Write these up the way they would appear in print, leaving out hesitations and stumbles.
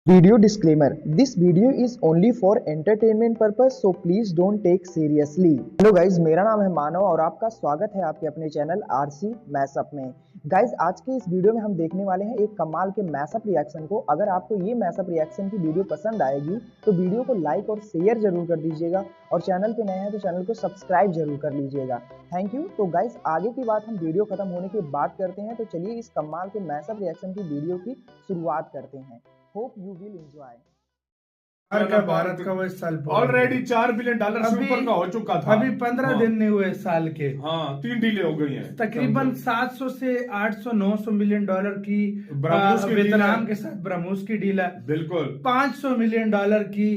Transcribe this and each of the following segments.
Video disclaimer: This video is only for entertainment purpose, so please don't take seriously. Hello guys, मेरा नाम है मानव और आपका स्वागत है आपके अपने चैनल आरसी मैशअप में। गाइज, आज के इस वीडियो में हम देखने वाले हैं एक कमाल के मैशअप रिएक्शन को। अगर आपको ये मैशअप रिएक्शन की वीडियो पसंद आएगी तो वीडियो को लाइक और शेयर जरूर कर दीजिएगा और चैनल पे नए हैं तो चैनल को सब्सक्राइब जरूर कर लीजिएगा। Thank you. तो गाइज, आगे की बात हम वीडियो खत्म होने के बाद करते हैं, तो चलिए इस कमाल के मैशअप रिएक्शन की वीडियो की शुरुआत करते हैं। Hope you will enjoy. Bharat का वो इस साल ऑलरेडी $4 बिलियन से ऊपर का हो चुका था। अभी 15 दिन नहीं हुए साल के। हाँ, 3 डीले हो गई हैं। तकरीबन 700 से 800-900 मिलियन डॉलर की वियतनाम के साथ ब्रह्मोस की डील है। बिल्कुल। $500 मिलियन की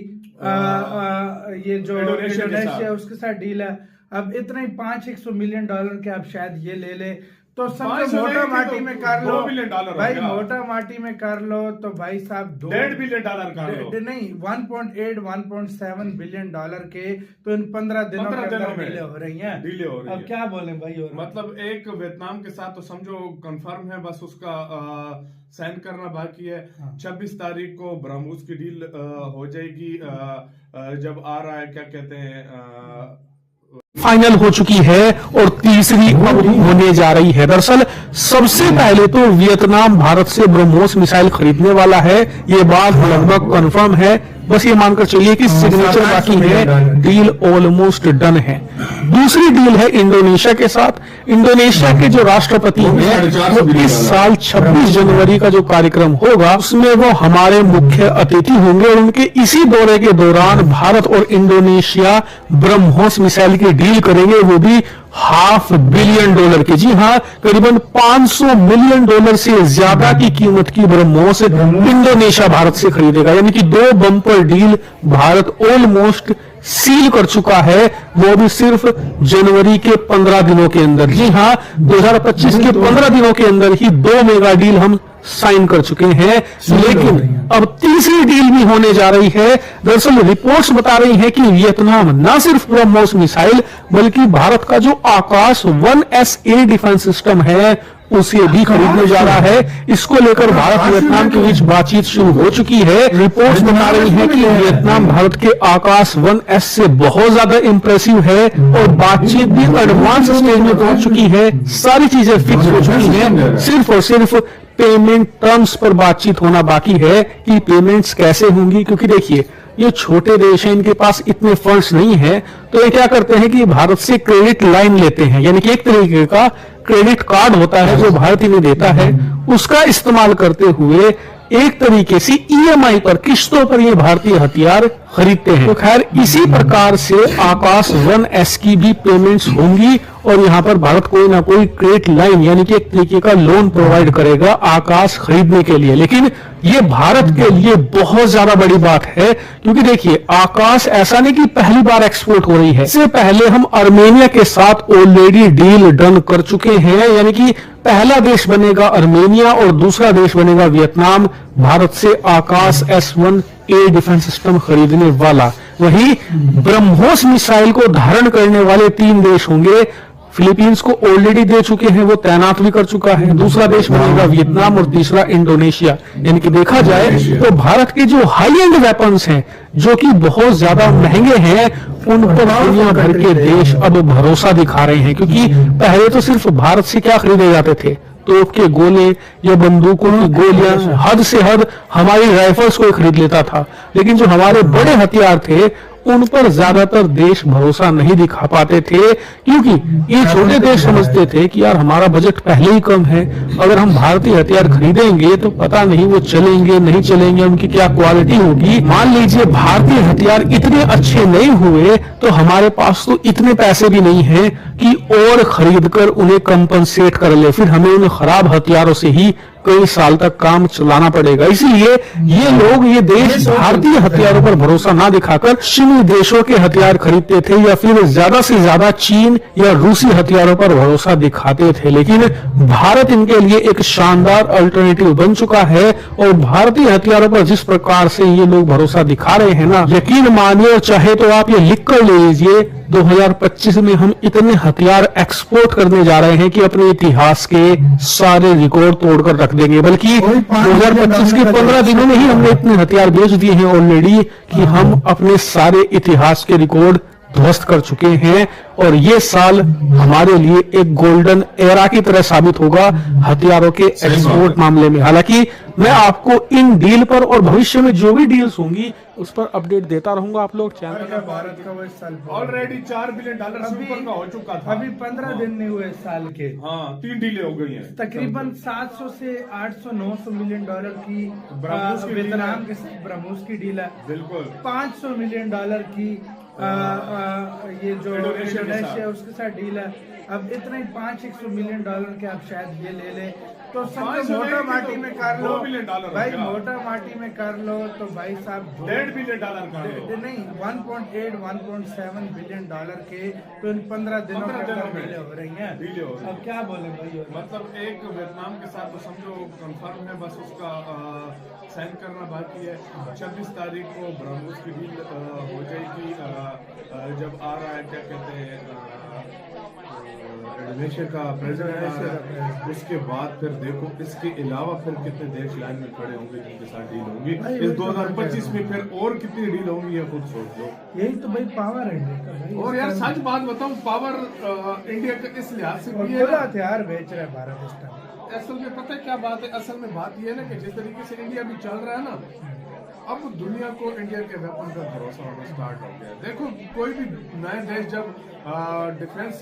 ये जो इंडोनेशिया उसके साथ डील है। अब इतना ही 500-100 मिलियन डॉलर के आप शायद ये ले ले तो समझो मोटा माटी में कर लो, $2 बिलियन भाई मोटा माटी में कर लो तो भाई साहब $1.5 बिलियन कर लो, नहीं 1.8-1.7 बिलियन के तो इन 15 दिनों में डीले हो रही हैं। अब क्या बोले भाई, और मतलब एक वियतनाम के साथ तो समझो कंफर्म है, बस उसका साइन करना बाकी है। 26 तारीख को ब्रह्मोस की डील हो जाएगी। जब आ रहा है क्या कहते हैं फाइनल हो चुकी है और तीसरी अब होने जा रही है। दरअसल सबसे पहले तो वियतनाम भारत से ब्रह्मोस मिसाइल खरीदने वाला है, ये बात लगभग कंफर्म है। बस ये मानकर चलिए कि सिग्नेचर बाकी है, डील ऑलमोस्ट डन है। दूसरी डील है इंडोनेशिया के साथ। इंडोनेशिया के जो राष्ट्रपति हैं वो इस साल 26 जनवरी का जो कार्यक्रम होगा उसमें वो हमारे मुख्य अतिथि होंगे और उनके इसी दौरे के दौरान भारत और इंडोनेशिया ब्रह्मोस मिसाइल की डील करेंगे, वो भी $500 मिलियन की। जी हाँ, करीबन $500 मिलियन से ज्यादा की कीमत की ब्रह्मोस इंडोनेशिया भारत से खरीदेगा, यानी कि 2 bumper deal Bharat almost seal कर चुका है, वो भी सिर्फ जनवरी के 15 दिनों के अंदर। जी हाँ, 2025 के 15 दिनों के अंदर ही 2 मेगा डील हम साइन कर चुके हैं। लेकिन अब तीसरी डील भी होने जा रही है। दरअसल रिपोर्ट्स बता रही हैं कि वियतनाम न सिर्फ ब्रह्मोस मिसाइल बल्कि भारत का जो आकाश 1SA डिफेंस सिस्टम है उसे भी खरीदने जा रहा है। इसको लेकर भारत वियतनाम के बीच बातचीत शुरू हो चुकी है। रिपोर्ट्स बता रही हैं कि वियतनाम भारत के आकाश 1S से बहुत ज्यादा इंप्रेसिव है और बातचीत भी एडवांस स्टेज में पहुंच चुकी है। सारी चीजें फिक्स हो चुकी हैं, सिर्फ और सिर्फ पेमेंट टर्म्स पर बातचीत होना बाकी है कि पेमेंट्स कैसे होंगी। क्योंकि देखिए, ये छोटे देश हैं, इनके पास इतने फंड्स नहीं है, तो ये क्या करते हैं कि भारत से क्रेडिट लाइन लेते हैं, यानी कि एक तरीके का क्रेडिट कार्ड होता है जो भारत इन्हें देता है, उसका इस्तेमाल करते हुए एक तरीके से EMI पर, किश्तों पर ये भारतीय हथियार खरीदते हैं। तो खैर इसी प्रकार से आकाश 1S की भी पेमेंट्स होंगी और यहां पर भारत कोई ना कोई क्रेडिट लाइन यानी कि एक तरीके का लोन प्रोवाइड करेगा आकाश खरीदने के लिए। लेकिन ये भारत के लिए बहुत ज्यादा बड़ी बात है, क्योंकि देखिए आकाश ऐसा नहीं कि पहली बार एक्सपोर्ट हो रही है। इससे पहले हम अर्मेनिया के साथ ऑलरेडी डील डन कर चुके हैं, यानी कि पहला देश बनेगा अर्मेनिया और दूसरा देश बनेगा वियतनाम भारत से आकाश S1A डिफेंस सिस्टम खरीदने वाला। वहीं ब्रह्मोस मिसाइल को धारण करने वाले 3 देश होंगे। फिलीपींस को ऑलरेडी दे चुके हैं, वो तैनात भी कर चुका है। दूसरा देश बनेगा वियतनाम और तीसरा इंडोनेशिया। यानी कि देखा जाए तो भारत के जो हाई एंड वेपन्स हैं जो कि बहुत ज्यादा महंगे हैं उन पर दुनिया भर के देश अब भरोसा दिखा रहे हैं। क्योंकि पहले तो सिर्फ भारत से क्या खरीदे जाते थे, तोप के गोले या बंदूकों की गोलियां, हद से हद हमारी राइफल्स को खरीद लेता था। लेकिन जो हमारे बड़े हथियार थे उन पर ज्यादातर देश भरोसा नहीं दिखा पाते थे, क्योंकि ये छोटे देश समझते थे कि यार हमारा बजट पहले ही कम है, अगर हम भारतीय हथियार खरीदेंगे तो पता नहीं वो चलेंगे नहीं चलेंगे, उनकी क्या क्वालिटी होगी। मान लीजिए भारतीय हथियार इतने अच्छे नहीं हुए तो हमारे पास तो इतने पैसे भी नहीं है कि और खरीदकर उन्हें कंपनसेट कर ले, फिर हमें उन खराब हथियारों से ही कई साल तक काम चलाना पड़ेगा। इसलिए ये लोग, ये देश भारतीय हथियारों पर भरोसा ना दिखाकर पश्चिमी देशों के हथियार खरीदते थे या फिर ज्यादा से ज्यादा चीन या रूसी हथियारों पर भरोसा दिखाते थे। लेकिन भारत इनके लिए एक शानदार अल्टरनेटिव बन चुका है और भारतीय हथियारों पर जिस प्रकार से ये लोग भरोसा दिखा रहे हैं ना, यकीन मानिए, चाहे तो आप ये लिख कर ले लीजिए, 2025 में हम इतने हथियार एक्सपोर्ट करने जा रहे हैं कि अपने इतिहास के सारे रिकॉर्ड तोड़कर रख देंगे। बल्कि 2025 के 15 दिनों में ही हमने इतने हथियार बेच दिए हैं ऑलरेडी कि हम अपने सारे इतिहास के रिकॉर्ड ध्वस्त कर चुके हैं। और ये साल हमारे लिए एक गोल्डन एरा की तरह साबित होगा हथियारों के एक्सपोर्ट मामले में। हालांकि मैं आपको इन डील पर और भविष्य में जो भी डील्स होंगी उस पर अपडेट देता रहूंगा। आप लोग चैनल का भारत का वो इस साल ऑलरेडी $4 बिलियन से ऊपर का हो चुका था। अभी 15 दिन नहीं हुए इस साल के। हाँ, 3 डीलें हो गई हैं। तकरीबन 700 से 800-900 मिलियन डॉलर की वियतनाम के साथ ब्रह्मोस की डील है। बिल्कुल। $500 मिलियन की ये जो इंडोनेशिया उसके साथ डील है। अब इतना ही $500 मिलियन के आप शायद ये ले ले तो सब मोटा माटी में कर लो। $2 बिलियन भाई मोटा माटी में कर लो तो भाई साहब $1.5 बिलियन नहीं 1.8-1.7 बिलियन के तो इन 15 दिनों में डीले हो रही हैं। अब क्या बोले भाई, मतलब एक वियतनाम के साथ तो समझो कंफर्म है, बस उसका साइन करना बाकी है। 26 तारीख को ब्रह्मोस की डील हो जाएगी। जब आ रहा है क्या कहते हैं इंडोनेशिया का प्रेसिडेंट आ रहा है, उसके बाद फिर देखो इसके अलावा फिर कितने देश लाइन में खड़े होंगे जिनके साथ डील होंगी। इस 2025 में फिर और कितनी डील होंगी ये खुद सोच लो। यही तो भाई पावर है। और यार सच बात बताऊं, पावर इंडिया का इस लिहाज से भी है, हथियार बेच रहा है भारत इस टाइम। असल में पता है क्या बात है, असल में बात यह है ना कि जिस तरीके से इंडिया भी चल रहा है ना, अब दुनिया को इंडिया के वेपन का भरोसा होना स्टार्ट हो गया। देखो कोई भी नया देश जब डिफेंस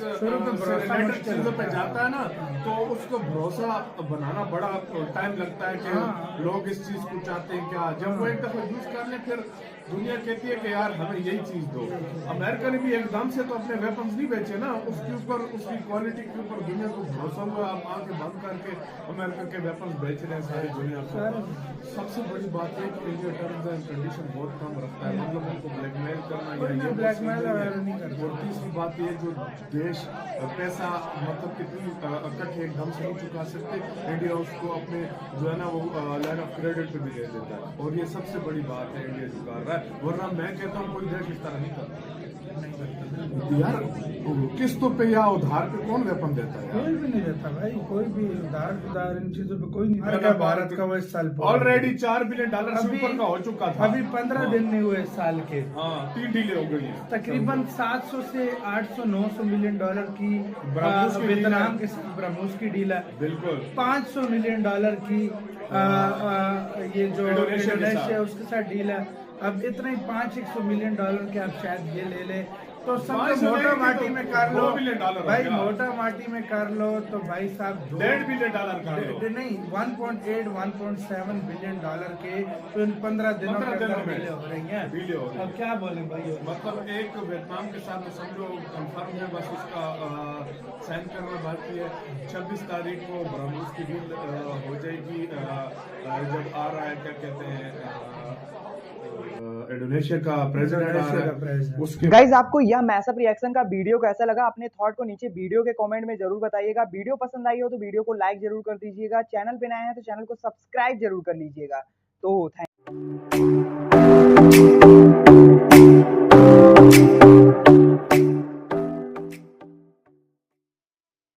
चीजों पे जाता है ना तो उसको भरोसा बनाना बड़ा टाइम लगता है कि लोग इस चीज को चाहते हैं क्या। जब वो एक दफा यूज कर ले फिर दुनिया कहती है कि यार हमें यही चीज दो। अमेरिका ने भी एकदम से तो अपने वेपन्स नहीं बेचे ना, उसके ऊपर उसकी क्वालिटी के ऊपर दुनिया को भरोसा हुआ, आप आके बंद करके अमेरिका के वेपन्स बेच रहे हैं सारी दुनिया को। सबसे बड़ी बात है कि इंडिया टर्म्स एंड कंडीशन बहुत कम रखता है, मतलब उनको ब्लैकमेल करना या ये ब्लैकमेल नहीं करता। और तीसरी बात ये जो देश पैसा मतलब कितनी इकट्ठे एकदम से नहीं चुका सकते, इंडिया उसको अपने जो है ना वो लाइन ऑफ क्रेडिट पे भी दे देता है। और ये सबसे बड़ी बात है इंडिया चुका रहा है, वरना मैं कहता हूँ कोई देश इस तरह नहीं करता यार। किस्तों पे या उधार पे कौन वेपन देता है? कोई भी नहीं देता भाई, कोई भी उधार इन चीजों पे कोई नहीं देता। भारत का वो इस साल ऑलरेडी $4 बिलियन से ऊपर का हो चुका था। अभी 15 दिन नहीं हुए इस साल के। हाँ, 3 डीलें हो गई हैं। तकरीबन 700 से 800-900 मिलियन डॉलर की वियतनाम के साथ ब्रह्मोस की डील है। बिल्कुल। $500 मिलियन की ये जो इंडोनेशिया उसके साथ डील है। अब इतना ही $500 मिलियन के आप शायद ये ले ले तो सब मोटा माटी में कर लो। $2 बिलियन भाई मोटा माटी में कर लो तो भाई साहब $1.5 बिलियन नहीं 1.8-1.7 बिलियन के तो इन 15 दिनों में हो रही हैं। अब क्या बोले भाई, मतलब एक वियतनाम के साथ तो समझो कंफर्म है, बस उसका साइन करना बाकी है। 26 तारीख को ब्रह्मोस की डील हो जाएगी। जब आ रहा है क्या कहते हैं इंडोनेशिया का प्रेसिडेंट उसके। गाइज आपको यह मैसअप रिएक्शन का वीडियो कैसा लगा, अपने थॉट को नीचे वीडियो के कमेंट में जरूर बताइएगा। वीडियो पसंद आई हो तो वीडियो को लाइक जरूर कर दीजिएगा। चैनल पे नए हैं तो चैनल को सब्सक्राइब जरूर कर लीजिएगा। तो थैंक